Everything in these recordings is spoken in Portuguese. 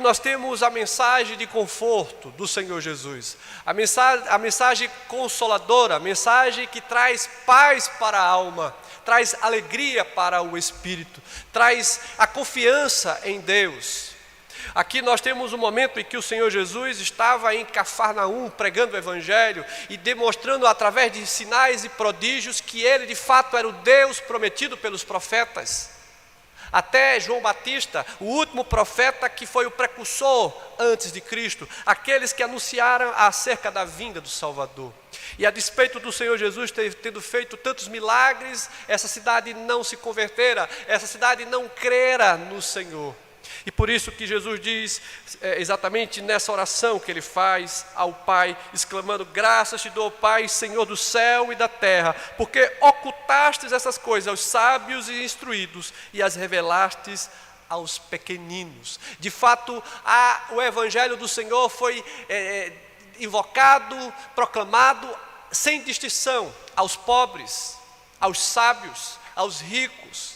nós temos a mensagem de conforto do Senhor Jesus, a mensagem consoladora, a mensagem que traz paz para a alma, traz alegria para o espírito, traz a confiança em Deus. Aqui nós temos um momento em que o Senhor Jesus estava em Cafarnaum pregando o Evangelho e demonstrando através de sinais e prodígios que Ele de fato era o Deus prometido pelos profetas. Até João Batista, o último profeta que foi o precursor antes de Cristo, aqueles que anunciaram acerca da vinda do Salvador. E a despeito do Senhor Jesus tendo feito tantos milagres, essa cidade não se convertera, essa cidade não crera no Senhor. E por isso que Jesus diz, exatamente nessa oração que Ele faz ao Pai, exclamando: graças te dou, Pai, Senhor do céu e da terra, porque ocultastes essas coisas aos sábios e instruídos e as revelastes aos pequeninos. De fato, o Evangelho do Senhor foi invocado, proclamado, sem distinção, aos pobres, aos sábios, aos ricos.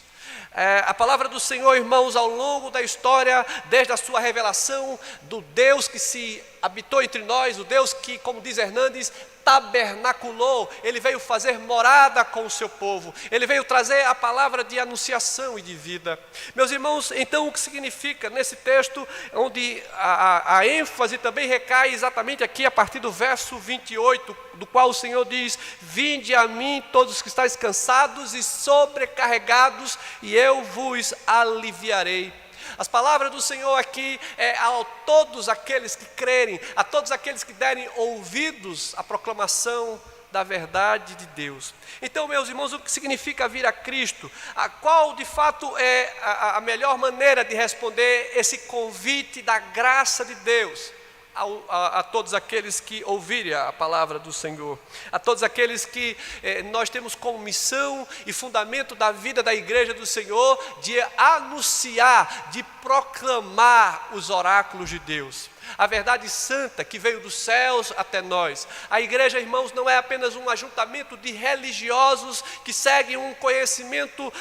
A palavra do Senhor, irmãos, ao longo da história, desde a sua revelação do Deus que se habitou entre nós, o Deus que, como diz Hernandes, tabernaculou, Ele veio fazer morada com o seu povo, Ele veio trazer a palavra de anunciação e de vida. Meus irmãos, então o que significa nesse texto, onde a ênfase também recai exatamente aqui a partir do verso 28, do qual o Senhor diz: vinde a mim todos os que estáis cansados e sobrecarregados, e eu vos aliviarei. As palavras do Senhor aqui a todos aqueles que crerem, a todos aqueles que derem ouvidos à proclamação da verdade de Deus. Então, meus irmãos, o que significa vir a Cristo? Qual de fato é a melhor maneira de responder esse convite da graça de Deus a todos aqueles que ouvirem a palavra do Senhor, a todos aqueles que nós temos como missão e fundamento da vida da igreja do Senhor de anunciar, de proclamar os oráculos de Deus, a verdade santa que veio dos céus até nós. A igreja, irmãos, não é apenas um ajuntamento de religiosos que seguem um conhecimento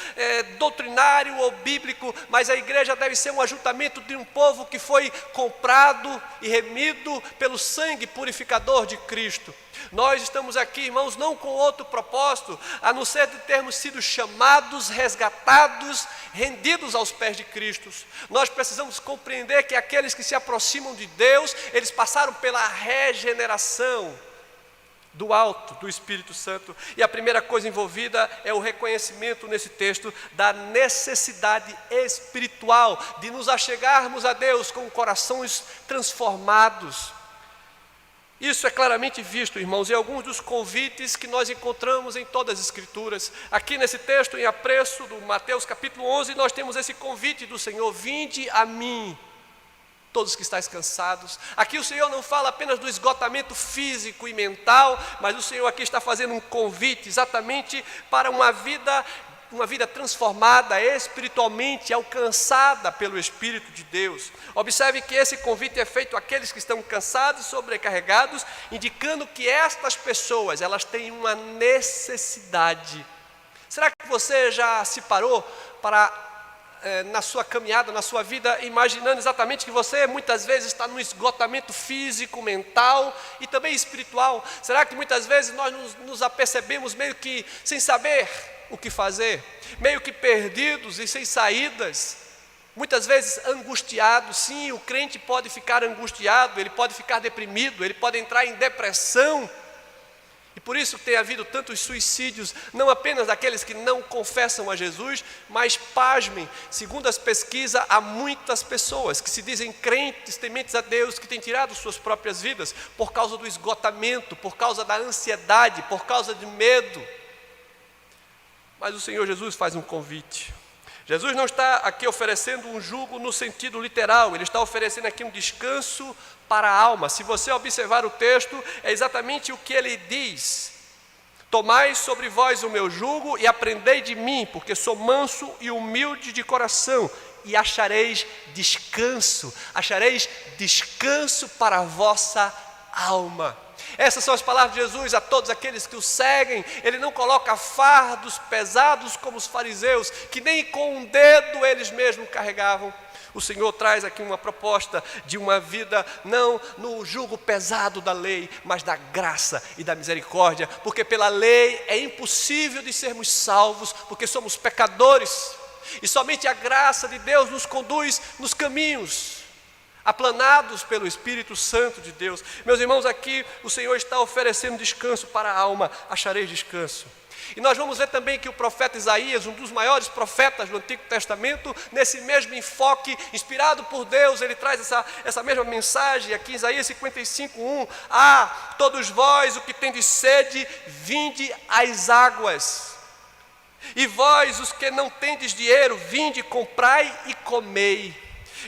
doutrinário ou bíblico, mas a igreja deve ser um ajuntamento de um povo que foi comprado e remido pelo sangue purificador de Cristo. Nós estamos aqui, irmãos, não com outro propósito, a não ser de termos sido chamados, resgatados, rendidos aos pés de Cristo. Nós precisamos compreender que aqueles que se aproximam de Deus, eles passaram pela regeneração do alto, do Espírito Santo. E a primeira coisa envolvida é o reconhecimento nesse texto da necessidade espiritual de nos achegarmos a Deus com corações transformados. Isso é claramente visto, irmãos, em alguns dos convites que nós encontramos em todas as Escrituras. Aqui nesse texto, em apreço do Mateus capítulo 11, nós temos esse convite do Senhor: vinde a mim, todos que estáis cansados. Aqui o Senhor não fala apenas do esgotamento físico e mental, mas o Senhor aqui está fazendo um convite exatamente para uma vida transformada espiritualmente, alcançada pelo Espírito de Deus. Observe que esse convite é feito àqueles que estão cansados e sobrecarregados, indicando que estas pessoas, elas têm uma necessidade. Será que você já se parou na sua caminhada, na sua vida, imaginando exatamente que você muitas vezes está no esgotamento físico, mental e também espiritual? Será que muitas vezes nós nos apercebemos meio que sem saber o que fazer, meio que perdidos e sem saídas, muitas vezes angustiados? Sim, o crente pode ficar angustiado, ele pode ficar deprimido, ele pode entrar em depressão. E por isso tem havido tantos suicídios, não apenas daqueles que não confessam a Jesus, mas, pasmem, segundo as pesquisas, há muitas pessoas que se dizem crentes, tementes a Deus, que têm tirado suas próprias vidas por causa do esgotamento, por causa da ansiedade, por causa de medo. Mas o Senhor Jesus faz um convite. Jesus não está aqui oferecendo um jugo no sentido literal, Ele está oferecendo aqui um descanso para a alma. Se você observar o texto, é exatamente o que Ele diz: tomai sobre vós o meu jugo e aprendei de mim, porque sou manso e humilde de coração, e achareis descanso para a vossa alma. Essas são as palavras de Jesus a todos aqueles que o seguem. Ele não coloca fardos pesados como os fariseus, que nem com um dedo eles mesmos carregavam. O Senhor traz aqui uma proposta de uma vida não no jugo pesado da lei, mas da graça e da misericórdia, porque pela lei é impossível de sermos salvos, porque somos pecadores, e somente a graça de Deus nos conduz nos caminhos aplanados pelo Espírito Santo de Deus. Meus irmãos, aqui o Senhor está oferecendo descanso para a alma, achareis descanso. E nós vamos ver também que o profeta Isaías, um dos maiores profetas do Antigo Testamento, nesse mesmo enfoque, inspirado por Deus, ele traz essa mesma mensagem aqui em Isaías 55:1. Todos vós, o que tendes sede, vinde às águas. E vós, os que não tendes dinheiro, vinde, comprai e comei.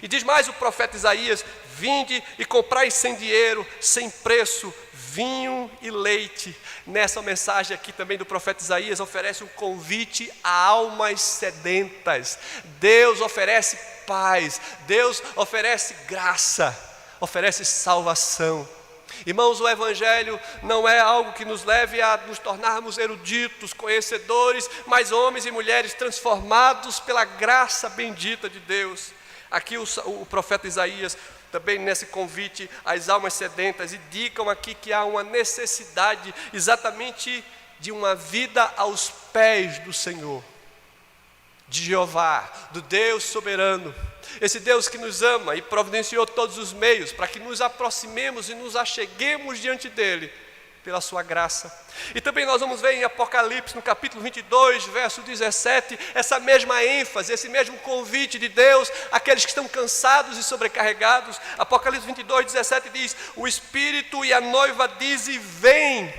E diz mais o profeta Isaías: vinde e comprai sem dinheiro, sem preço, vinho e leite. Nessa mensagem aqui também do profeta Isaías oferece um convite a almas sedentas. Deus oferece paz, Deus oferece graça, oferece salvação. Irmãos, o Evangelho não é algo que nos leve a nos tornarmos eruditos, conhecedores, mas homens e mulheres transformados pela graça bendita de Deus. Aqui o profeta Isaías, também nesse convite às almas sedentas, indicam aqui que há uma necessidade exatamente de uma vida aos pés do Senhor, de Jeová, do Deus soberano, esse Deus que nos ama e providenciou todos os meios para que nos aproximemos e nos acheguemos diante dEle, pela sua graça. E também nós vamos ver em Apocalipse, no capítulo 22, verso 17, essa mesma ênfase, esse mesmo convite de Deus àqueles que estão cansados e sobrecarregados. Apocalipse 22, 17 diz: o Espírito e a noiva dizem: vem.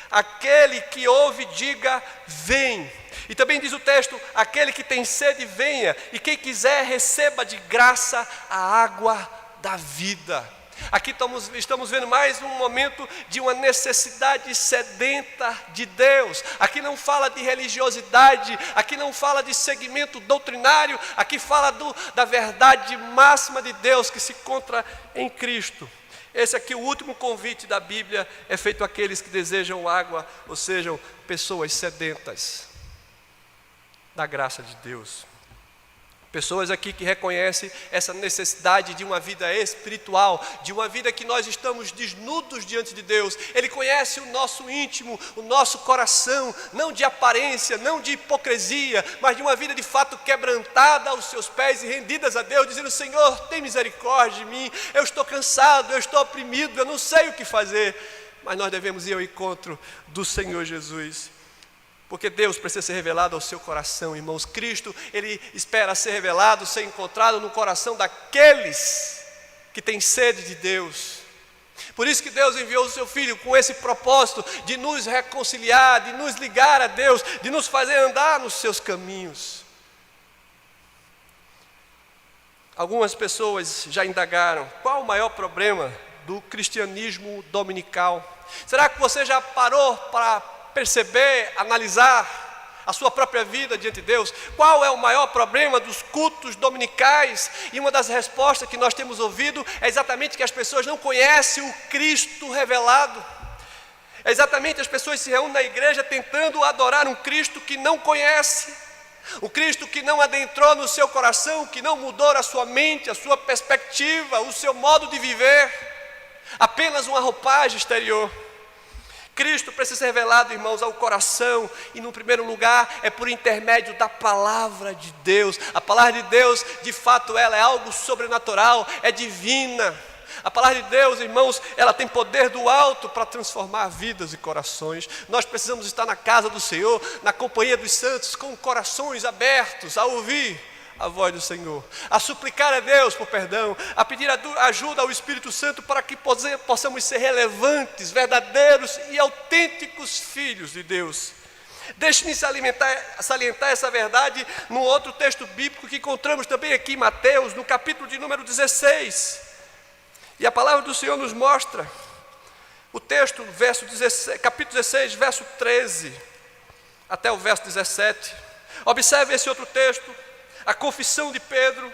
Aquele que ouve, diga: vem. E também diz o texto: aquele que tem sede, venha, e quem quiser, receba de graça a água da vida. Aqui estamos vendo mais um momento de uma necessidade sedenta de Deus. Aqui não fala de religiosidade, aqui não fala de segmento doutrinário, aqui fala da verdade máxima de Deus que se encontra em Cristo. Esse aqui, o último convite da Bíblia, é feito àqueles que desejam água, ou sejam, pessoas sedentas da graça de Deus. Pessoas aqui que reconhecem essa necessidade de uma vida espiritual, de uma vida que nós estamos desnudos diante de Deus. Ele conhece o nosso íntimo, o nosso coração, não de aparência, não de hipocrisia, mas de uma vida de fato quebrantada aos seus pés e rendidas a Deus, dizendo: Senhor, tem misericórdia de mim, eu estou cansado, eu estou oprimido, eu não sei o que fazer. Mas nós devemos ir ao encontro do Senhor Jesus. Porque Deus precisa ser revelado ao seu coração, irmãos. Cristo, Ele espera ser revelado, ser encontrado no coração daqueles que têm sede de Deus. Por isso que Deus enviou o seu Filho com esse propósito de nos reconciliar, de nos ligar a Deus, de nos fazer andar nos seus caminhos. Algumas pessoas já indagaram: qual o maior problema do cristianismo dominical? Será que você já parou para perceber, analisar a sua própria vida diante de Deus? Qual é o maior problema dos cultos dominicais? E uma das respostas que nós temos ouvido é exatamente que as pessoas não conhecem o Cristo revelado. É exatamente as pessoas se reúnem na igreja tentando adorar um Cristo que não conhece, um Cristo que não adentrou no seu coração, que não mudou a sua mente, a sua perspectiva, o seu modo de viver, apenas uma roupagem exterior. Cristo precisa ser revelado, irmãos, ao coração, e no primeiro lugar é por intermédio da palavra de Deus. A palavra de Deus, de fato, ela é algo sobrenatural, é divina. A palavra de Deus, irmãos, ela tem poder do alto para transformar vidas e corações. Nós precisamos estar na casa do Senhor, na companhia dos santos, com corações abertos a ouvir a voz do Senhor, a suplicar a Deus por perdão, a pedir ajuda ao Espírito Santo para que possamos ser relevantes, verdadeiros e autênticos filhos de Deus. Deixe-me salientar essa verdade num outro texto bíblico que encontramos também aqui em Mateus, no capítulo de número 16. E a palavra do Senhor nos mostra o texto, capítulo 16, verso 13, até o verso 17. Observe esse outro texto, a confissão de Pedro,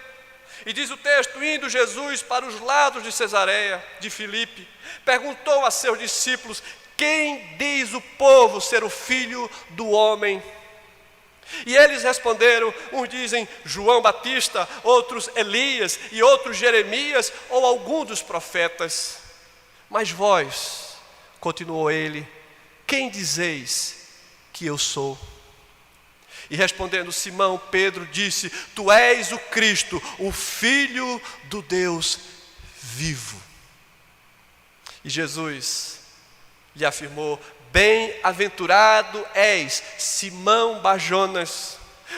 e diz o texto: indo Jesus para os lados de Cesareia de Filipe, perguntou a seus discípulos: quem diz o povo ser o Filho do Homem? E eles responderam, uns dizem João Batista, outros Elias e outros Jeremias ou algum dos profetas. Mas vós, continuou ele, quem dizeis que eu sou? E respondendo Simão, Pedro disse, tu és o Cristo, o Filho do Deus vivo. E Jesus lhe afirmou, bem-aventurado és, Simão Bajonas,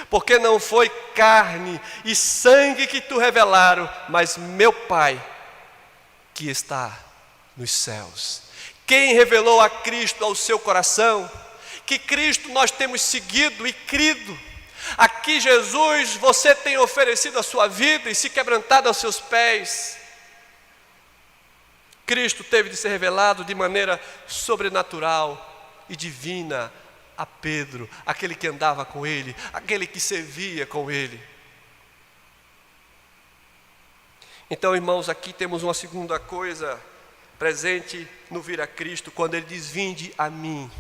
porque não foi carne e sangue que te revelaram, mas meu Pai que está nos céus. Quem revelou a Cristo ao seu coração? Que Cristo nós temos seguido e crido. Aqui Jesus, você tem oferecido a sua vida e se quebrantado aos seus pés. Cristo teve de ser revelado de maneira sobrenatural e divina a Pedro, aquele que andava com ele, aquele que servia com ele. Então, irmãos, aqui temos uma segunda coisa presente no vir a Cristo, quando ele diz, vinde a mim.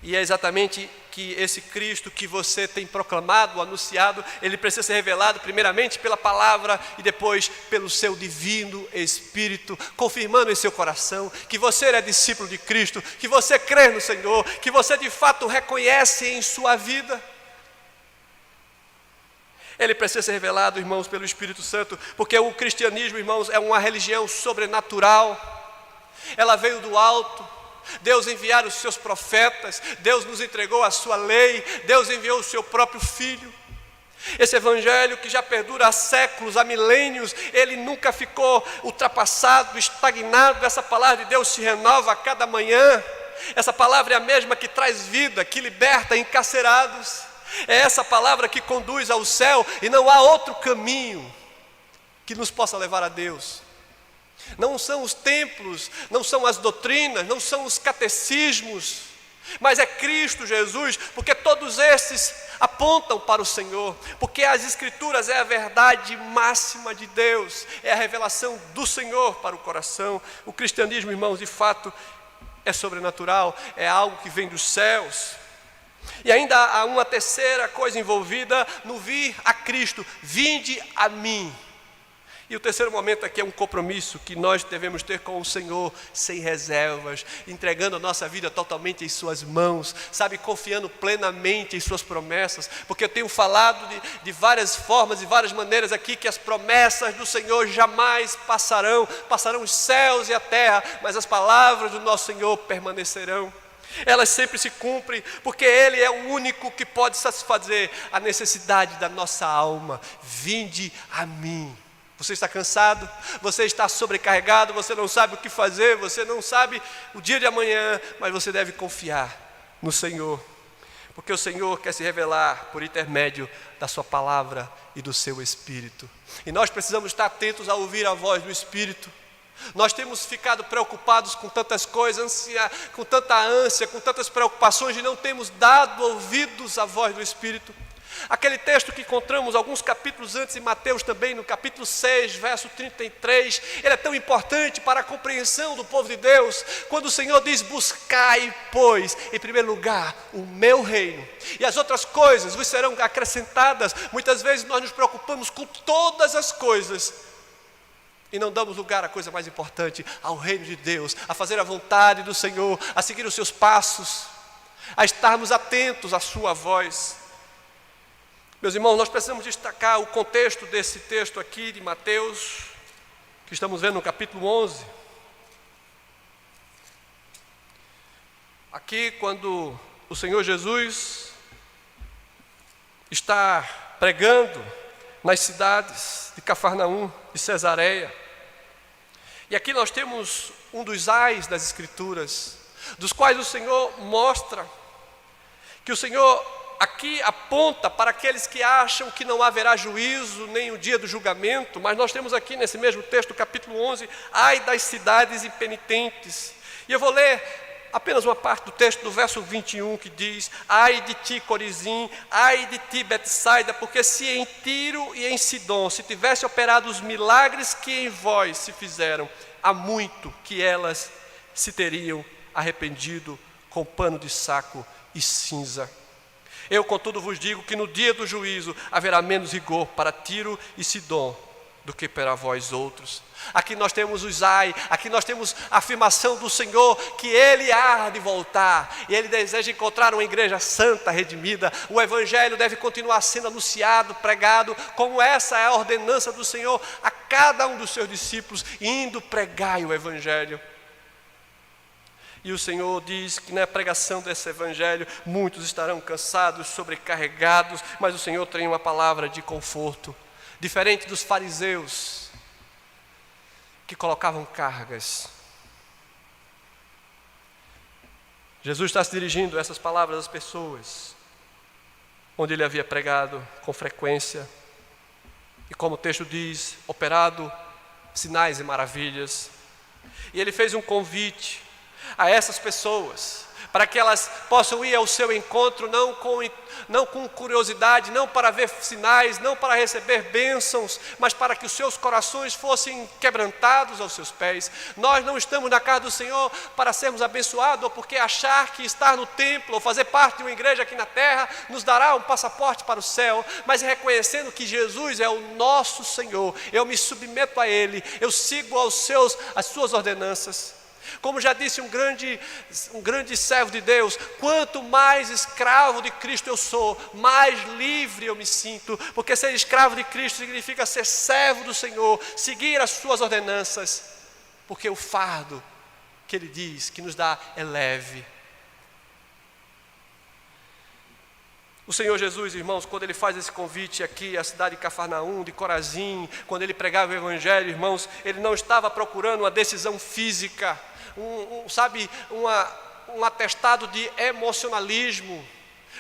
E é exatamente que esse Cristo que você tem proclamado, anunciado, ele precisa ser revelado primeiramente pela palavra e depois pelo seu divino Espírito, confirmando em seu coração que você é discípulo de Cristo, que você crê no Senhor, que você de fato reconhece em sua vida. Ele precisa ser revelado, irmãos, pelo Espírito Santo, porque o cristianismo, irmãos, é uma religião sobrenatural. Ela veio do alto. Deus enviou os seus profetas, Deus nos entregou a sua lei, Deus enviou o seu próprio Filho. Esse evangelho que já perdura há séculos, há milênios, ele nunca ficou ultrapassado, estagnado. Essa palavra de Deus se renova a cada manhã. Essa palavra é a mesma que traz vida, que liberta encarcerados. É essa palavra que conduz ao céu e não há outro caminho que nos possa levar a Deus. Não são os templos, não são as doutrinas, não são os catecismos, mas é Cristo Jesus, porque todos esses apontam para o Senhor, porque as Escrituras é a verdade máxima de Deus, é a revelação do Senhor para o coração. O cristianismo, irmãos, de fato é sobrenatural, é algo que vem dos céus. E ainda há uma terceira coisa envolvida no vir a Cristo, vinde a mim. E o terceiro momento aqui é um compromisso que nós devemos ter com o Senhor, sem reservas, entregando a nossa vida totalmente em suas mãos, sabe, confiando plenamente em suas promessas, porque eu tenho falado de várias formas e várias maneiras aqui, que as promessas do Senhor jamais passarão os céus e a terra, mas as palavras do nosso Senhor permanecerão. Elas sempre se cumprem, porque Ele é o único que pode satisfazer a necessidade da nossa alma. Vinde a mim. Você está cansado, você está sobrecarregado, você não sabe o que fazer, você não sabe o dia de amanhã, mas você deve confiar no Senhor, porque o Senhor quer se revelar por intermédio da sua palavra e do seu Espírito. E nós precisamos estar atentos a ouvir a voz do Espírito. Nós temos ficado preocupados com tantas coisas, com tanta ânsia, com tantas preocupações, e não temos dado ouvidos à voz do Espírito. Aquele texto que encontramos alguns capítulos antes em Mateus também, no capítulo 6, verso 33, ele é tão importante para a compreensão do povo de Deus, quando o Senhor diz, buscai, pois, em primeiro lugar, o meu reino, e as outras coisas vos serão acrescentadas. Muitas vezes nós nos preocupamos com todas as coisas, e não damos lugar à coisa mais importante, ao reino de Deus, a fazer a vontade do Senhor, a seguir os seus passos, a estarmos atentos à sua voz. Meus irmãos, nós precisamos destacar o contexto desse texto aqui de Mateus, que estamos vendo no capítulo 11. Aqui, quando o Senhor Jesus está pregando nas cidades de Cafarnaum, de Cesareia. E aqui nós temos um dos ais das Escrituras, dos quais o Senhor mostra que o Senhor aqui aponta para aqueles que acham que não haverá juízo, nem o dia do julgamento, mas nós temos aqui nesse mesmo texto, capítulo 11, ai das cidades impenitentes. E eu vou ler apenas uma parte do texto, do verso 21, que diz, ai de ti, Corizim, ai de ti, Betsaida, porque se em Tiro e em Sidom se tivesse operado os milagres que em vós se fizeram, há muito que elas se teriam arrependido com pano de saco e cinza. Eu, contudo, vos digo que no dia do juízo haverá menos rigor para Tiro e Sidom do que para vós outros. Aqui nós temos os ai, aqui nós temos a afirmação do Senhor que Ele há de voltar, e Ele deseja encontrar uma igreja santa, redimida. O Evangelho deve continuar sendo anunciado, pregado, como essa é a ordenança do Senhor a cada um dos seus discípulos, indo pregar o Evangelho. E o Senhor diz que na pregação desse Evangelho, muitos estarão cansados, sobrecarregados, mas o Senhor tem uma palavra de conforto, diferente dos fariseus, que colocavam cargas. Jesus está se dirigindo a essas palavras às pessoas, onde Ele havia pregado com frequência, e como o texto diz, operado sinais e maravilhas. E Ele fez um convite a essas pessoas, para que elas possam ir ao seu encontro, não com curiosidade, não para ver sinais, não para receber bênçãos, mas para que os seus corações fossem quebrantados aos seus pés. Nós não estamos na casa do Senhor para sermos abençoados, ou porque achar que estar no templo, ou fazer parte de uma igreja aqui na terra, nos dará um passaporte para o céu, mas reconhecendo que Jesus é o nosso Senhor, eu me submeto a Ele, eu sigo as suas ordenanças. Como já disse um grande servo de Deus, quanto mais escravo de Cristo eu sou, mais livre eu me sinto, porque ser escravo de Cristo significa ser servo do Senhor, seguir as suas ordenanças, porque o fardo que Ele diz que nos dá é leve. O Senhor Jesus, irmãos, quando Ele faz esse convite aqui à cidade de Cafarnaum, de Corazim, quando Ele pregava o Evangelho, irmãos, Ele não estava procurando uma decisão física, um atestado de emocionalismo.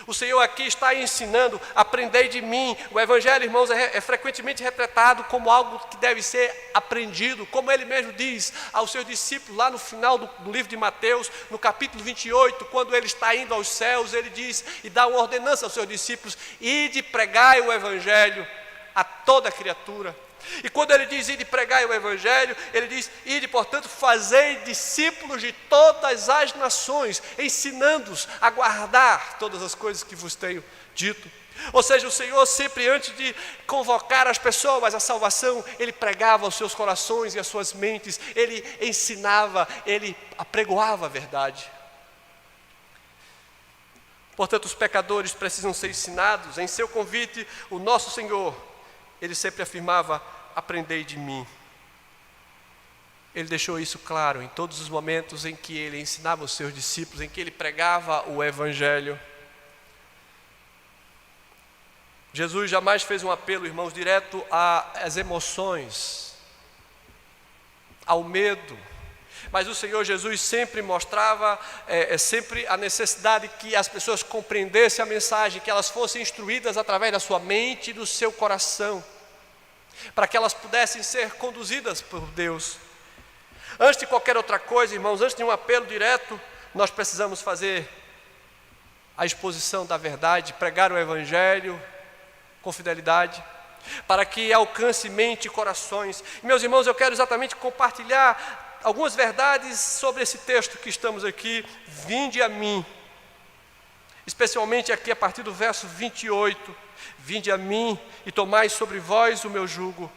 O Senhor aqui está ensinando, aprendei de mim. O Evangelho, irmãos, é frequentemente retratado como algo que deve ser aprendido, como Ele mesmo diz aos seus discípulos lá no final do livro de Mateus, no capítulo 28, quando Ele está indo aos céus, Ele diz e dá uma ordenança aos seus discípulos: ide pregai o Evangelho a toda criatura. E quando Ele diz ide pregai o Evangelho, Ele diz ide, portanto, fazei discípulos de todas as nações, ensinando-os a guardar todas as coisas que vos tenho dito. Ou seja, o Senhor sempre, antes de convocar as pessoas à salvação, Ele pregava aos seus corações e às suas mentes, Ele ensinava, Ele apregoava a verdade. Portanto, os pecadores precisam ser ensinados. Em seu convite, o nosso Senhor, Ele sempre afirmava: aprendei de mim. Ele deixou isso claro em todos os momentos em que Ele ensinava os seus discípulos, em que Ele pregava o Evangelho. Jesus jamais fez um apelo, irmãos, direto às emoções, ao medo, mas o Senhor Jesus sempre mostrava sempre a necessidade que as pessoas compreendessem a mensagem, que elas fossem instruídas através da sua mente e do seu coração, para que elas pudessem ser conduzidas por Deus. Antes de qualquer outra coisa, irmãos, antes de um apelo direto, nós precisamos fazer a exposição da verdade, pregar o Evangelho com fidelidade, para que alcance mente e corações. Meus irmãos, eu quero exatamente compartilhar algumas verdades sobre esse texto que estamos aqui. Vinde a mim, especialmente aqui a partir do verso 28. Vinde a mim e tomai sobre vós o meu jugo.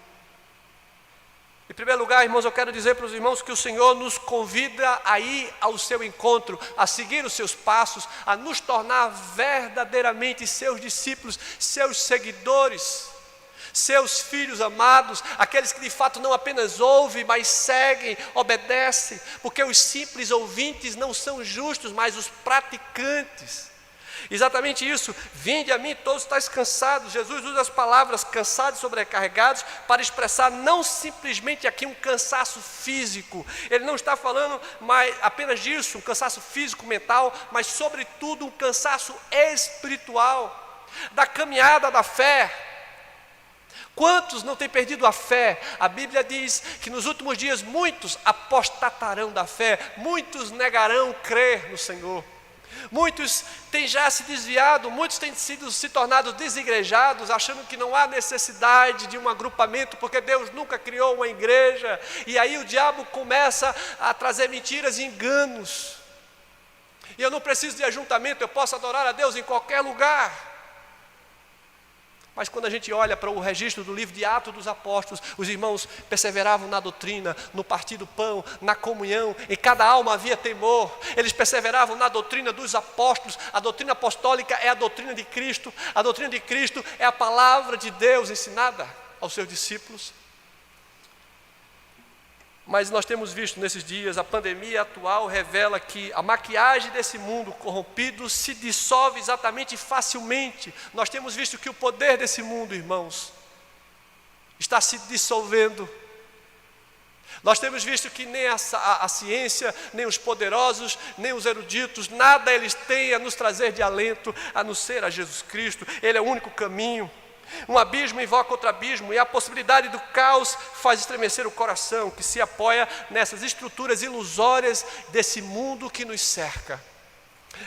Em primeiro lugar, irmãos, eu quero dizer para os irmãos que o Senhor nos convida a ir ao seu encontro, a seguir os seus passos, a nos tornar verdadeiramente seus discípulos, seus seguidores, seus filhos amados, aqueles que de fato não apenas ouvem, mas seguem, obedecem, porque os simples ouvintes não são justos, mas os praticantes. Exatamente isso, vinde a mim todos estáis cansados. Jesus usa as palavras cansados e sobrecarregados para expressar não simplesmente aqui um cansaço físico. Ele não está falando apenas disso, um cansaço físico, mental, mas sobretudo um cansaço espiritual, da caminhada da fé. Quantos não têm perdido a fé? A Bíblia diz que nos últimos dias muitos apostatarão da fé, muitos negarão crer no Senhor. Muitos têm já se desviado, muitos têm se tornado desigrejados, achando que não há necessidade de um agrupamento, porque Deus nunca criou uma igreja, e aí o diabo começa a trazer mentiras e enganos. E eu não preciso de ajuntamento, eu posso adorar a Deus em qualquer lugar. Mas quando a gente olha para o registro do livro de Atos dos Apóstolos, os irmãos perseveravam na doutrina, no partir do pão, na comunhão, em cada alma havia temor. Eles perseveravam na doutrina dos apóstolos. A doutrina apostólica é a doutrina de Cristo. A doutrina de Cristo é a palavra de Deus ensinada aos seus discípulos. Mas nós temos visto nesses dias, a pandemia atual revela que a maquiagem desse mundo corrompido se dissolve exatamente e facilmente. Nós temos visto que o poder desse mundo, irmãos, está se dissolvendo. Nós temos visto que nem a ciência, nem os poderosos, nem os eruditos, nada eles têm a nos trazer de alento, a não ser a Jesus Cristo. Ele é o único caminho. Um abismo invoca outro abismo, e a possibilidade do caos faz estremecer o coração, que se apoia nessas estruturas ilusórias desse mundo que nos cerca.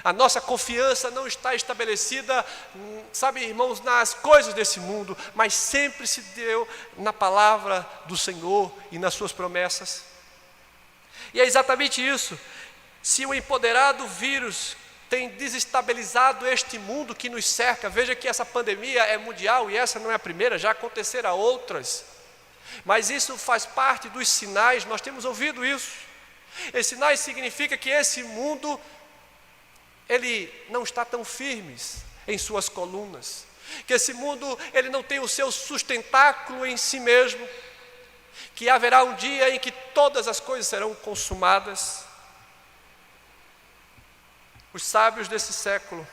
A nossa confiança não está estabelecida, sabe, irmãos, nas coisas desse mundo, mas sempre se deu na palavra do Senhor e nas suas promessas. E é exatamente isso. Se o empoderado vírus tem desestabilizado este mundo que nos cerca. Veja que essa pandemia é mundial e essa não é a primeira, já aconteceram outras. Mas isso faz parte dos sinais, nós temos ouvido isso. Esses sinais significa que esse mundo, ele não está tão firme em suas colunas. Que esse mundo, ele não tem o seu sustentáculo em si mesmo. Que haverá um dia em que todas as coisas serão consumadas. Os sábios desse século,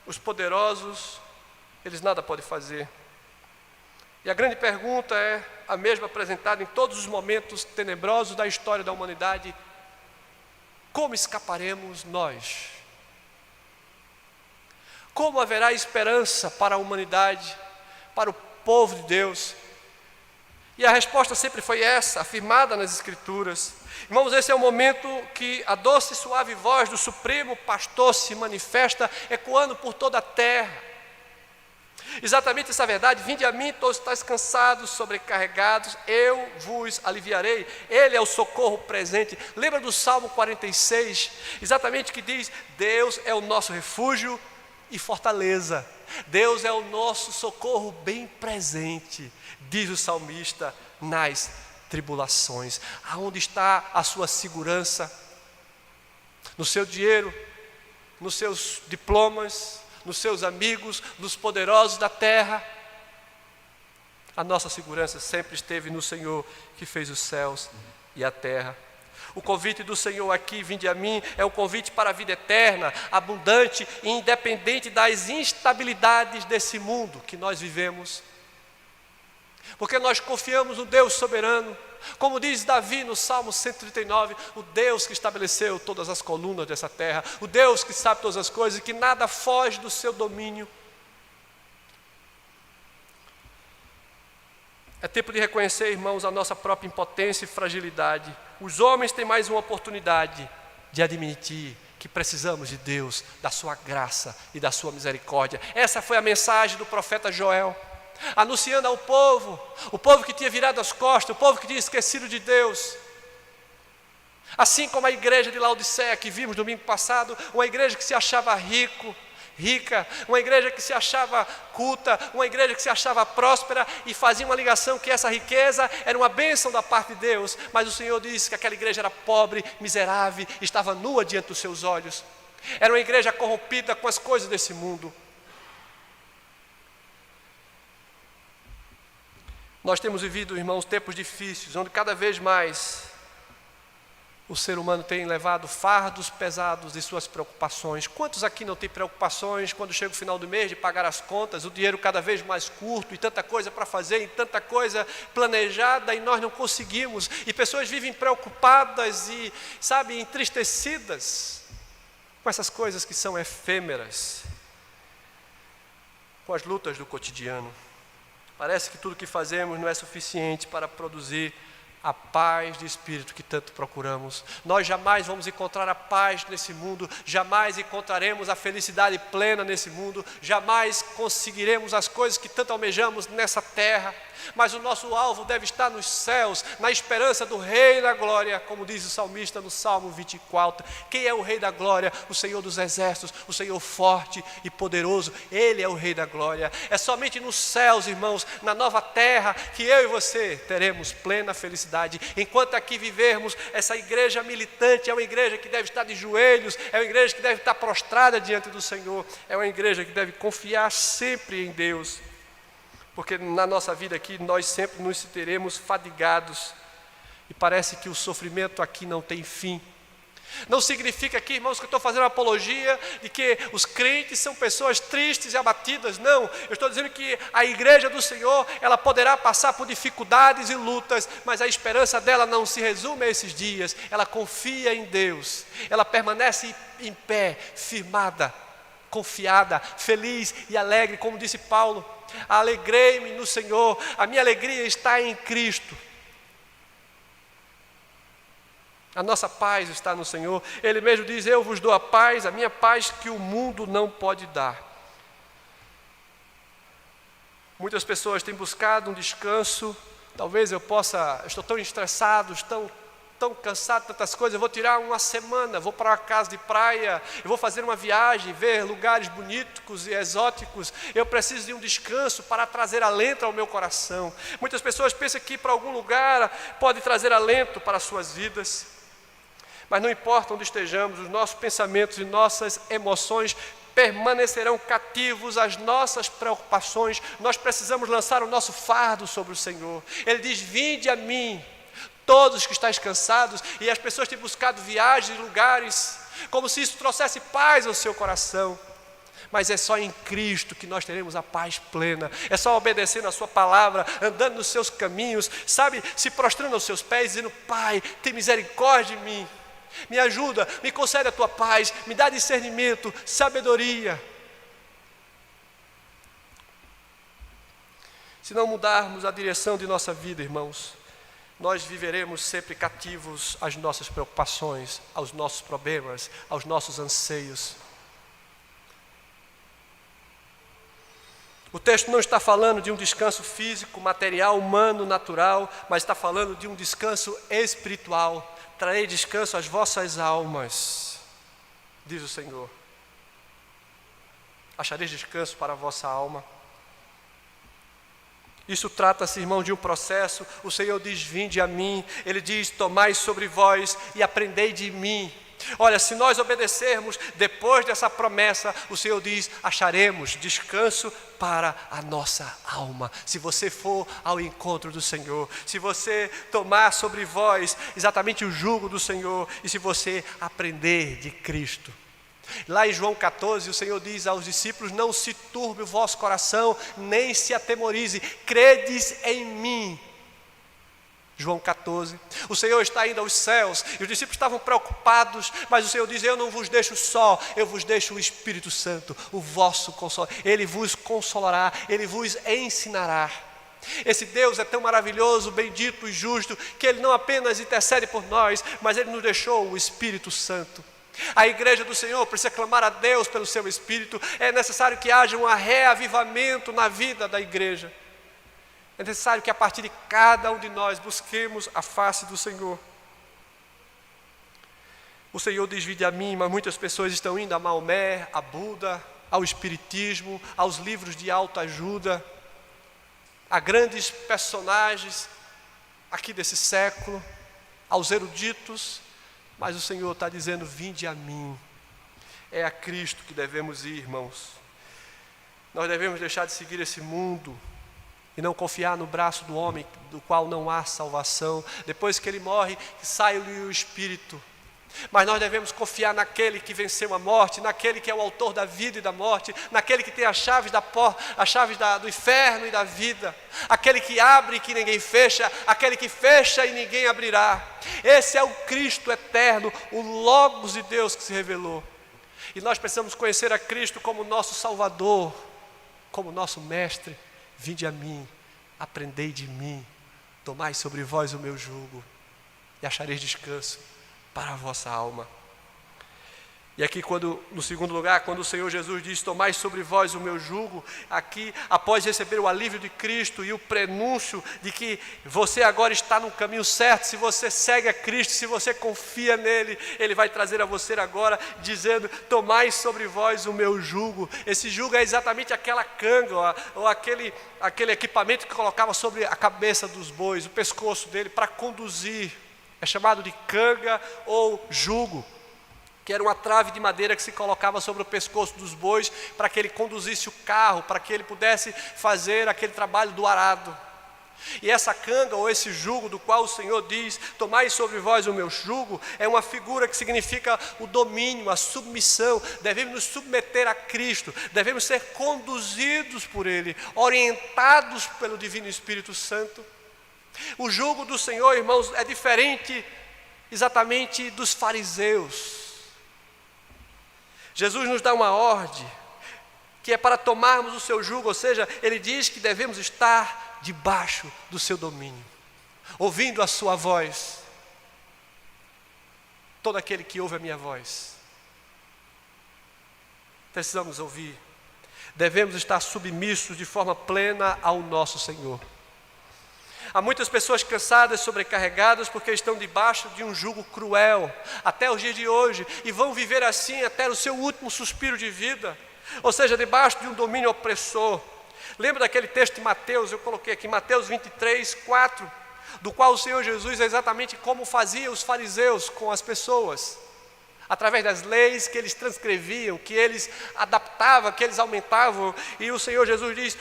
os poderosos, eles nada podem fazer. E a grande pergunta é a mesma apresentada em todos os momentos tenebrosos da história da humanidade: como escaparemos nós? Como haverá esperança para a humanidade, para o povo de Deus? E a resposta sempre foi essa, afirmada nas Escrituras. Irmãos, esse é o momento que a doce e suave voz do Supremo Pastor se manifesta, ecoando por toda a terra. Exatamente essa verdade: vinde a mim todos estáis cansados, sobrecarregados, eu vos aliviarei. Ele é o socorro presente. Lembra do Salmo 46, exatamente que diz: Deus é o nosso refúgio e fortaleza. Deus é o nosso socorro bem presente, diz o salmista, nas tribulações. Aonde está a sua segurança? No seu dinheiro, nos seus diplomas, nos seus amigos, nos poderosos da terra? A nossa segurança sempre esteve no Senhor, que fez os céus e a terra. O convite do Senhor aqui, vinde a mim, é um convite para a vida eterna, abundante e independente das instabilidades desse mundo que nós vivemos. Porque nós confiamos no Deus soberano, como diz Davi no Salmo 139, o Deus que estabeleceu todas as colunas dessa terra, o Deus que sabe todas as coisas e que nada foge do seu domínio. É tempo de reconhecer, irmãos, a nossa própria impotência e fragilidade. Os homens têm mais uma oportunidade de admitir que precisamos de Deus, da sua graça e da sua misericórdia. Essa foi a mensagem do profeta Joel, anunciando ao povo, o povo que tinha virado as costas, o povo que tinha esquecido de Deus. Assim como a igreja de Laodiceia que vimos domingo passado, uma igreja que se achava rica, uma igreja que se achava culta, uma igreja que se achava próspera e fazia uma ligação que essa riqueza era uma bênção da parte de Deus, mas o Senhor disse que aquela igreja era pobre, miserável, estava nua diante dos seus olhos. Era uma igreja corrompida com as coisas desse mundo. Nós temos vivido, irmãos, tempos difíceis, onde cada vez mais o ser humano tem levado fardos pesados de suas preocupações. Quantos aqui não têm preocupações quando chega o final do mês de pagar as contas, o dinheiro cada vez mais curto e tanta coisa para fazer, e tanta coisa planejada e nós não conseguimos, e pessoas vivem preocupadas e, sabe, entristecidas com essas coisas que são efêmeras, com as lutas do cotidiano. Parece que tudo que fazemos não é suficiente para produzir a paz de espírito que tanto procuramos. Nós jamais vamos encontrar a paz nesse mundo, jamais encontraremos a felicidade plena nesse mundo, jamais conseguiremos as coisas que tanto almejamos nessa terra, mas o nosso alvo deve estar nos céus, na esperança do Rei da Glória, como diz o salmista no Salmo 24. Quem é o Rei da Glória? O Senhor dos Exércitos, o Senhor forte e poderoso. Ele é o Rei da Glória. É somente nos céus, irmãos, na nova terra, que eu e você teremos plena felicidade. Enquanto aqui vivermos, essa igreja militante é uma igreja que deve estar de joelhos, é uma igreja que deve estar prostrada diante do Senhor, é uma igreja que deve confiar sempre em Deus. Porque na nossa vida aqui nós sempre nos teremos fadigados e parece que o sofrimento aqui não tem fim. Não significa aqui, irmãos, que eu estou fazendo uma apologia de que os crentes são pessoas tristes e abatidas. Não, eu estou dizendo que a igreja do Senhor, ela poderá passar por dificuldades e lutas, mas a esperança dela não se resume a esses dias. Ela confia em Deus, ela permanece em pé, firmada, confiada, feliz e alegre, como disse Paulo. Alegrei-me no Senhor, a minha alegria está em Cristo. A nossa paz está no Senhor. Ele mesmo diz: eu vos dou a minha paz que o mundo não pode dar. Muitas pessoas têm buscado um descanso. Talvez estou tão estressado, tão cansado de tantas coisas, eu vou tirar uma semana, vou para uma casa de praia, eu vou fazer uma viagem, ver lugares bonitos e exóticos, eu preciso de um descanso para trazer alento ao meu coração. Muitas pessoas pensam que ir para algum lugar pode trazer alento para as suas vidas, mas não importa onde estejamos, os nossos pensamentos e nossas emoções permanecerão cativos às nossas preocupações. Nós precisamos lançar o nosso fardo sobre o Senhor. Ele diz: vinde a mim, todos que estáis cansados. E as pessoas têm buscado viagens e lugares, como se isso trouxesse paz ao seu coração. Mas é só em Cristo que nós teremos a paz plena. É só obedecendo a sua palavra, andando nos seus caminhos, sabe, se prostrando aos seus pés, dizendo: Pai, tem misericórdia de mim, me ajuda, me concede a tua paz, me dá discernimento, sabedoria. Se não mudarmos a direção de nossa vida, irmãos, nós viveremos sempre cativos às nossas preocupações, aos nossos problemas, aos nossos anseios. O texto não está falando de um descanso físico, material, humano, natural, mas está falando de um descanso espiritual. Trarei descanso às vossas almas, diz o Senhor. Achareis descanso para a vossa alma. Isso trata-se, irmão, de um processo. O Senhor diz: vinde a mim. Ele diz: tomai sobre vós e aprendei de mim. Olha, se nós obedecermos, depois dessa promessa, o Senhor diz: acharemos descanso para a nossa alma. Se você for ao encontro do Senhor, se você tomar sobre vós exatamente o jugo do Senhor, e se você aprender de Cristo. Lá em João 14, o Senhor diz aos discípulos: não se turbe o vosso coração, nem se atemorize, credes em mim. João 14, o Senhor está indo aos céus, e os discípulos estavam preocupados, mas o Senhor diz: eu não vos deixo só, eu vos deixo o Espírito Santo, o vosso consolador. Ele vos consolará, Ele vos ensinará. Esse Deus é tão maravilhoso, bendito e justo, que Ele não apenas intercede por nós, mas Ele nos deixou o Espírito Santo. A igreja do Senhor precisa clamar a Deus pelo seu Espírito. É necessário que haja um reavivamento na vida da igreja. É necessário que a partir de cada um de nós busquemos a face do Senhor. O Senhor diz: vinde a mim, mas muitas pessoas estão indo a Maomé, a Buda, ao Espiritismo, aos livros de autoajuda, a grandes personagens aqui desse século, aos eruditos, mas o Senhor está dizendo: vinde a mim. É a Cristo que devemos ir, irmãos. Nós devemos deixar de seguir esse mundo e não confiar no braço do homem, do qual não há salvação. Depois que ele morre, sai-lhe o Espírito. Mas nós devemos confiar naquele que venceu a morte, naquele que é o autor da vida e da morte, naquele que tem as chaves do inferno e da vida, aquele que abre e que ninguém fecha, aquele que fecha e ninguém abrirá. Esse é o Cristo eterno, o Logos de Deus que se revelou. E nós precisamos conhecer a Cristo como nosso Salvador, como nosso Mestre. Vinde a mim, aprendei de mim, tomai sobre vós o meu jugo, e achareis descanso para a vossa alma. E aqui, no segundo lugar, quando o Senhor Jesus diz, tomai sobre vós o meu jugo, aqui, após receber o alívio de Cristo e o prenúncio de que você agora está no caminho certo, se você segue a Cristo, se você confia nele, ele vai trazer a você agora, dizendo, tomai sobre vós o meu jugo. Esse jugo é exatamente aquela canga, ou aquele equipamento que colocava sobre a cabeça dos bois, o pescoço dele, para conduzir. É chamado de canga ou jugo, que era uma trave de madeira que se colocava sobre o pescoço dos bois para que ele conduzisse o carro, para que ele pudesse fazer aquele trabalho do arado. E essa canga ou esse jugo do qual o Senhor diz, tomai sobre vós o meu jugo, é uma figura que significa o domínio, a submissão. Devemos nos submeter a Cristo, devemos ser conduzidos por Ele, orientados pelo Divino Espírito Santo. O jugo do Senhor, irmãos, é diferente exatamente dos fariseus. Jesus nos dá uma ordem, que é para tomarmos o seu jugo, ou seja, ele diz que devemos estar debaixo do seu domínio, ouvindo a sua voz. Todo aquele que ouve a minha voz, precisamos ouvir, devemos estar submissos de forma plena ao nosso Senhor. Há muitas pessoas cansadas, sobrecarregadas, porque estão debaixo de um jugo cruel, até os dias de hoje, e vão viver assim até o seu último suspiro de vida, ou seja, debaixo de um domínio opressor. Lembra daquele texto de Mateus, eu coloquei aqui, Mateus 23, 4, do qual o Senhor Jesus é exatamente como fazia os fariseus com as pessoas, através das leis que eles transcreviam, que eles adaptavam, que eles aumentavam, e o Senhor Jesus diz,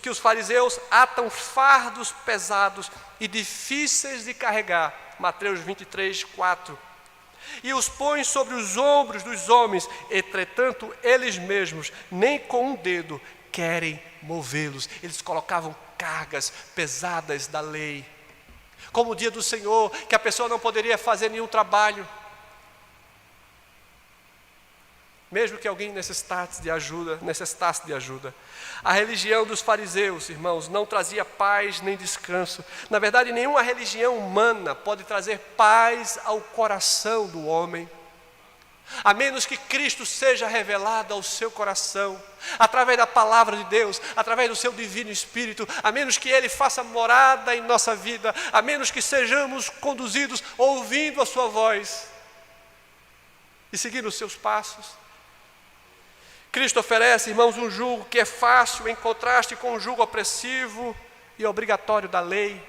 que os fariseus atam fardos pesados e difíceis de carregar, Mateus 23, 4, e os põem sobre os ombros dos homens, entretanto eles mesmos, nem com um dedo, querem movê-los. Eles colocavam cargas pesadas da lei, como o dia do Senhor, que a pessoa não poderia fazer nenhum trabalho, mesmo que alguém necessitasse de ajuda. A religião dos fariseus, irmãos, não trazia paz nem descanso. Na verdade, nenhuma religião humana pode trazer paz ao coração do homem, a menos que Cristo seja revelado ao seu coração, através da palavra de Deus, através do seu divino Espírito, a menos que Ele faça morada em nossa vida, a menos que sejamos conduzidos ouvindo a sua voz e seguindo os seus passos. Cristo oferece, irmãos, um jugo que é fácil em contraste com o jugo opressivo e obrigatório da lei.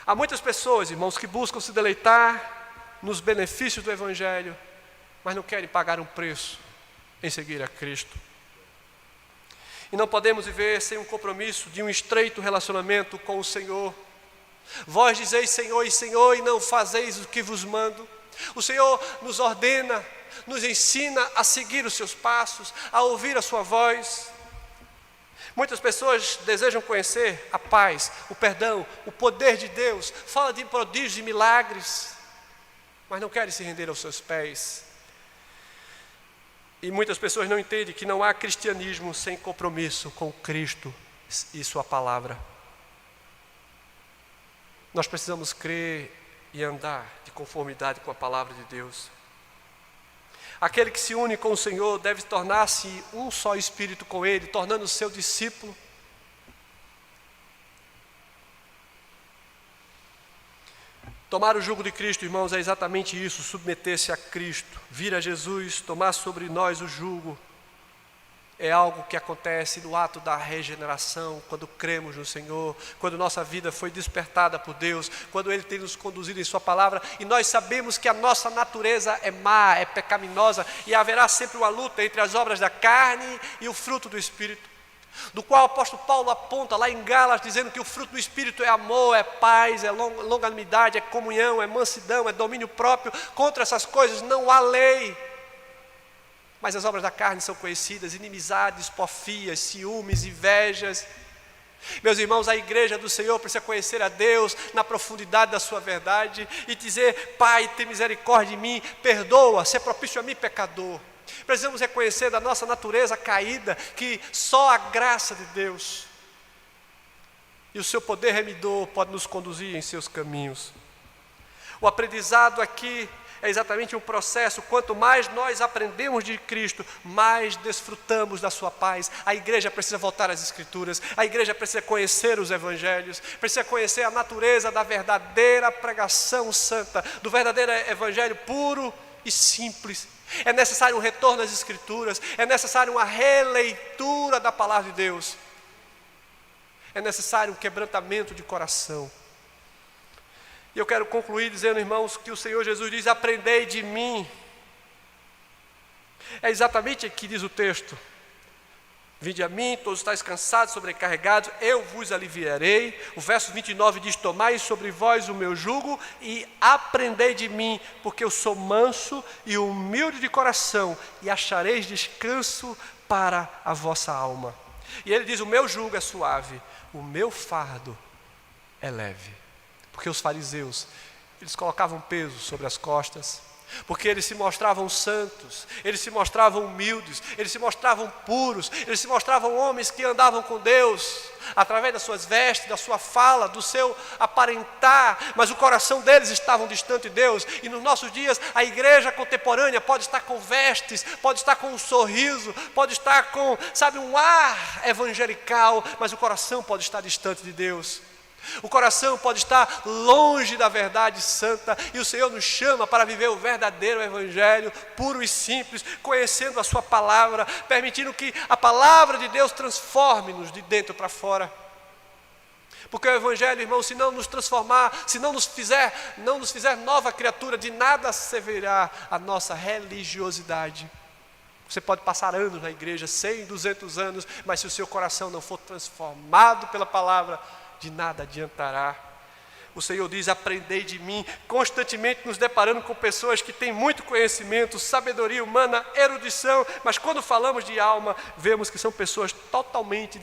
Há muitas pessoas, irmãos, que buscam se deleitar nos benefícios do Evangelho, mas não querem pagar um preço em seguir a Cristo. E não podemos viver sem um compromisso de um estreito relacionamento com o Senhor. Vós dizeis Senhor e Senhor, e não fazeis o que vos mando. O Senhor nos ordena, nos ensina a seguir os seus passos, a ouvir a sua voz. Muitas pessoas desejam conhecer a paz, o perdão, o poder de Deus, fala de prodígios e milagres, mas não querem se render aos seus pés. E muitas pessoas não entendem que não há cristianismo sem compromisso com Cristo e sua palavra. Nós precisamos crer e andar de conformidade com a palavra de Deus. Aquele que se une com o Senhor deve tornar-se um só espírito com Ele, tornando-se seu discípulo. Tomar o jugo de Cristo, irmãos, é exatamente isso, submeter-se a Cristo, vir a Jesus, tomar sobre nós o jugo. É algo que acontece no ato da regeneração, quando cremos no Senhor, quando nossa vida foi despertada por Deus, quando Ele tem nos conduzido em Sua palavra, e nós sabemos que a nossa natureza é má, é pecaminosa, e haverá sempre uma luta entre as obras da carne e o fruto do Espírito, do qual o apóstolo Paulo aponta lá em Gálatas, dizendo que o fruto do Espírito é amor, é paz, é longanimidade, é comunhão, é mansidão, é domínio próprio. Contra essas coisas não há lei. Mas as obras da carne são conhecidas: inimizades, porfias, ciúmes, invejas. Meus irmãos, a igreja do Senhor precisa conhecer a Deus na profundidade da sua verdade e dizer: Pai, tem misericórdia de mim, perdoa, ser propício a mim, pecador. Precisamos reconhecer da nossa natureza caída que só a graça de Deus E o seu poder remidor pode nos conduzir em seus caminhos. O aprendizado aqui é exatamente um processo. Quanto mais nós aprendemos de Cristo, mais desfrutamos da sua paz. A igreja precisa voltar às Escrituras, a igreja precisa conhecer os Evangelhos, precisa conhecer a natureza da verdadeira pregação santa, do verdadeiro Evangelho puro e simples. É necessário um retorno às Escrituras, é necessário uma releitura da palavra de Deus, é necessário um quebrantamento de coração. E eu quero concluir dizendo, irmãos, que o Senhor Jesus diz: aprendei de mim. É exatamente aqui diz o texto: vinde a mim, todos estáis cansados, sobrecarregados, eu vos aliviarei. O verso 29 diz: tomai sobre vós o meu jugo e aprendei de mim, porque eu sou manso e humilde de coração, e achareis descanso para a vossa alma. E ele diz: o meu jugo é suave, o meu fardo é leve. Porque os fariseus, eles colocavam peso sobre as costas, porque eles se mostravam santos, eles se mostravam humildes, eles se mostravam puros, eles se mostravam homens que andavam com Deus, através das suas vestes, da sua fala, do seu aparentar, mas o coração deles estava distante de Deus. E nos nossos dias, a igreja contemporânea pode estar com vestes, pode estar com um sorriso, pode estar com, um ar evangelical, mas o coração pode estar distante de Deus. O coração pode estar longe da verdade santa, e o Senhor nos chama para viver o verdadeiro Evangelho, puro e simples, conhecendo a sua palavra, permitindo que a palavra de Deus transforme-nos de dentro para fora. Porque o Evangelho, irmão, se não nos transformar, se não nos fizer nova criatura, de nada servirá a nossa religiosidade. Você pode passar anos na igreja, 100, 200 anos, mas se o seu coração não for transformado pela palavra, de nada adiantará. O Senhor diz: aprendei de mim, constantemente nos deparando com pessoas que têm muito conhecimento, sabedoria humana, erudição, mas quando falamos de alma, vemos que são pessoas totalmente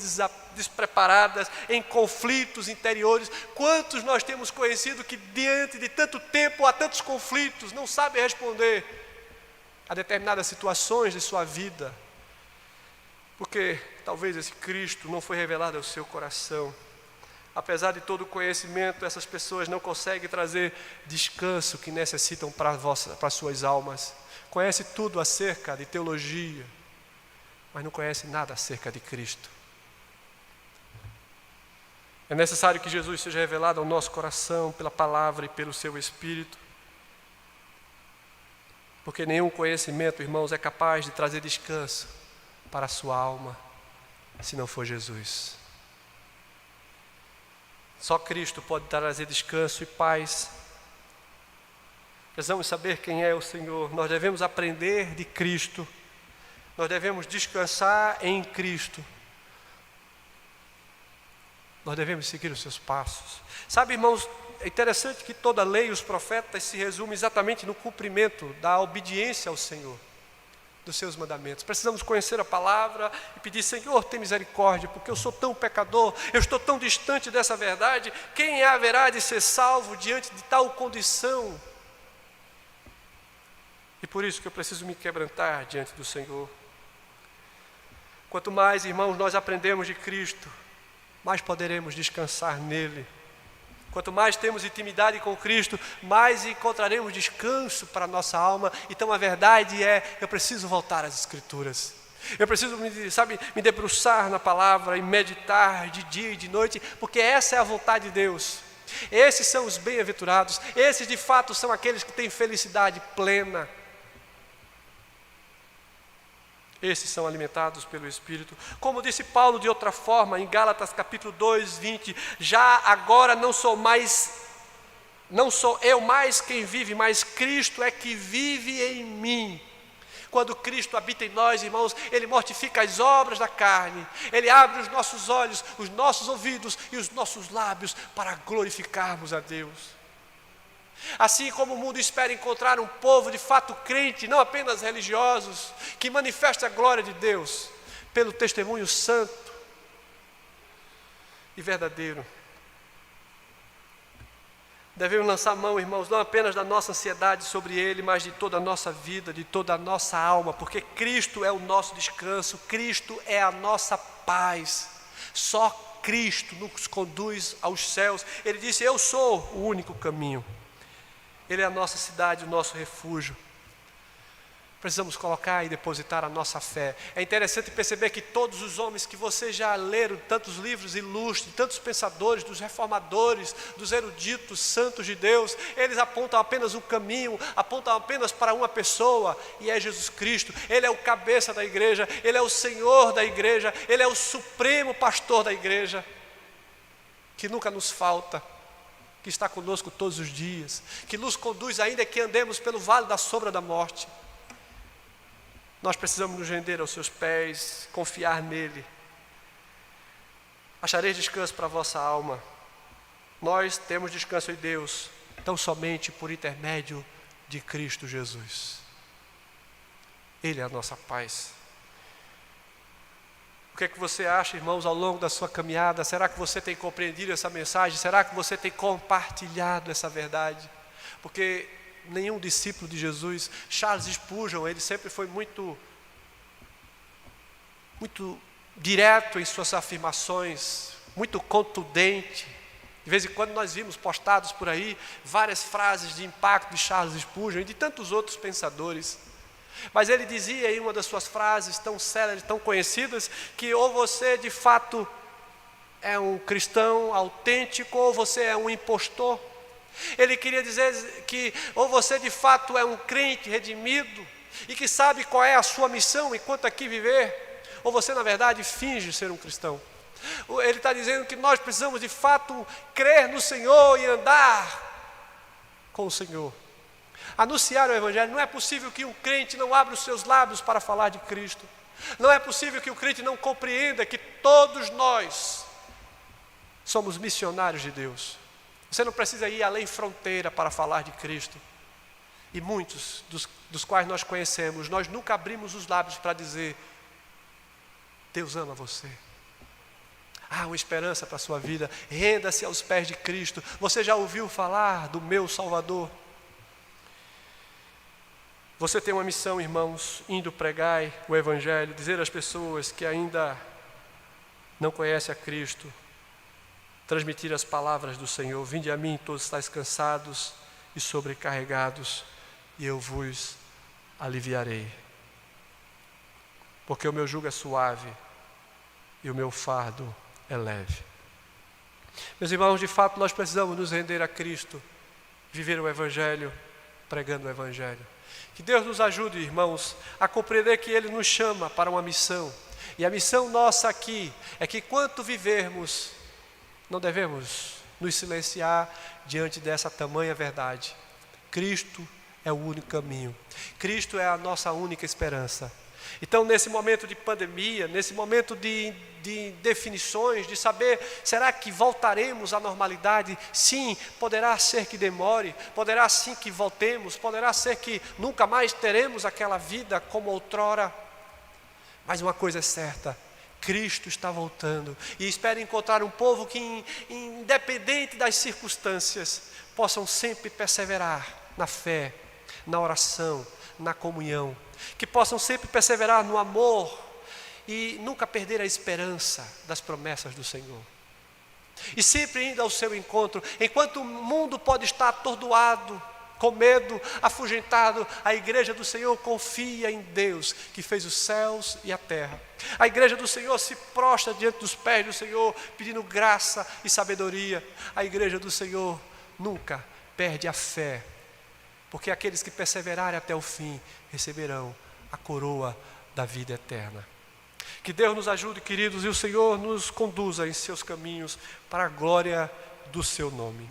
despreparadas, em conflitos interiores. Quantos nós temos conhecido que diante de tanto tempo, há tantos conflitos, não sabem responder a determinadas situações de sua vida, porque talvez esse Cristo não foi revelado ao seu coração. Apesar de todo o conhecimento, essas pessoas não conseguem trazer descanso que necessitam para as suas almas. Conhece tudo acerca de teologia, mas não conhece nada acerca de Cristo. É necessário que Jesus seja revelado ao nosso coração pela palavra e pelo seu Espírito, porque nenhum conhecimento, irmãos, é capaz de trazer descanso para a sua alma, se não for Jesus. Só Cristo pode trazer descanso e paz. Precisamos saber quem é o Senhor. Nós devemos aprender de Cristo. Nós devemos descansar em Cristo. Nós devemos seguir os seus passos. Sabe, irmãos, é interessante que toda a lei e os profetas se resumem exatamente no cumprimento da obediência ao Senhor, dos seus mandamentos. Precisamos conhecer a palavra e pedir: Senhor, tem misericórdia, porque eu sou tão pecador, eu estou tão distante dessa verdade. Quem haverá de ser salvo diante de tal condição? E por isso que eu preciso me quebrantar diante do Senhor. Quanto mais, irmãos, nós aprendemos de Cristo, mais poderemos descansar nele. Quanto mais temos intimidade com Cristo, mais encontraremos descanso para a nossa alma. Então a verdade é: eu preciso voltar às Escrituras. Eu preciso, me debruçar na palavra e meditar de dia e de noite, porque essa é a vontade de Deus. Esses são os bem-aventurados, esses de fato são aqueles que têm felicidade plena. Esses são alimentados pelo Espírito. Como disse Paulo de outra forma, em Gálatas capítulo 2, 20, já agora não sou eu mais quem vive, mas Cristo é que vive em mim. Quando Cristo habita em nós, irmãos, Ele mortifica as obras da carne, Ele abre os nossos olhos, os nossos ouvidos e os nossos lábios para glorificarmos a Deus. Assim como o mundo espera encontrar um povo de fato crente, não apenas religiosos, que manifesta a glória de Deus pelo testemunho santo e verdadeiro. Devemos lançar mão, irmãos, não apenas da nossa ansiedade sobre Ele, mas de toda a nossa vida, de toda a nossa alma, porque Cristo é o nosso descanso, Cristo é a nossa paz. Só Cristo nos conduz aos céus. Ele disse: eu sou o único caminho. Ele é a nossa cidade, o nosso refúgio. Precisamos colocar e depositar a nossa fé. É interessante perceber que todos os homens que vocês já leram, tantos livros ilustres, tantos pensadores, dos reformadores, dos eruditos, santos de Deus, eles apontam apenas um caminho, apontam apenas para uma pessoa, e é Jesus Cristo. Ele é o cabeça da igreja, Ele é o Senhor da igreja, Ele é o supremo pastor da igreja, que nunca nos falta, que está conosco todos os dias, que nos conduz ainda que andemos pelo vale da sombra da morte. Nós precisamos nos render aos seus pés, confiar nele. Achareis descanso para a vossa alma. Nós temos descanso em Deus, tão somente por intermédio de Cristo Jesus. Ele é a nossa paz. O que é que você acha, irmãos, ao longo da sua caminhada? Será que você tem compreendido essa mensagem? Será que você tem compartilhado essa verdade? Porque nenhum discípulo de Jesus, Charles Spurgeon, ele sempre foi muito direto em suas afirmações, muito contundente. De vez em quando nós vimos postados por aí várias frases de impacto de Charles Spurgeon e de tantos outros pensadores. Mas ele dizia em uma das suas frases tão célebres, tão conhecidas, que ou você de fato é um cristão autêntico ou você é um impostor. Ele queria dizer que ou você de fato é um crente redimido e que sabe qual é a sua missão enquanto aqui viver, ou você na verdade finge ser um cristão. Ele está dizendo que nós precisamos de fato crer no Senhor e andar com o Senhor, anunciar o Evangelho. Não é possível que um crente não abra os seus lábios para falar de Cristo. Não é possível que o crente não compreenda que todos nós somos missionários de Deus. Você não precisa ir além fronteira para falar de Cristo. E muitos dos quais nós conhecemos, nós nunca abrimos os lábios para dizer: Deus ama você. Há uma esperança para a sua vida. Renda-se aos pés de Cristo. Você já ouviu falar do meu Salvador? Você tem uma missão, irmãos, indo pregar o Evangelho, dizer às pessoas que ainda não conhecem a Cristo, transmitir as palavras do Senhor: vinde a mim todos estáis cansados e sobrecarregados, e eu vos aliviarei. Porque o meu jugo é suave e o meu fardo é leve. Meus irmãos, de fato nós precisamos nos render a Cristo, viver o Evangelho, pregando o Evangelho. Que Deus nos ajude, irmãos, a compreender que Ele nos chama para uma missão. E a missão nossa aqui é que enquanto vivermos, não devemos nos silenciar diante dessa tamanha verdade. Cristo é o único caminho. Cristo é a nossa única esperança. Então, nesse momento de pandemia, nesse momento de definições, de saber, será que voltaremos à normalidade? Sim, poderá ser que demore, poderá sim que voltemos, poderá ser que nunca mais teremos aquela vida como outrora. Mas uma coisa é certa: Cristo está voltando, e espera encontrar um povo que, independente das circunstâncias, possam sempre perseverar na fé, na oração, na comunhão, que possam sempre perseverar no amor e nunca perder a esperança das promessas do Senhor. E sempre indo ao seu encontro, enquanto o mundo pode estar atordoado, com medo, afugentado, a igreja do Senhor confia em Deus, que fez os céus e a terra. A igreja do Senhor se prostra diante dos pés do Senhor, pedindo graça e sabedoria. A igreja do Senhor nunca perde a fé, porque aqueles que perseverarem até o fim receberão a coroa da vida eterna. Que Deus nos ajude, queridos, e o Senhor nos conduza em seus caminhos para a glória do seu nome.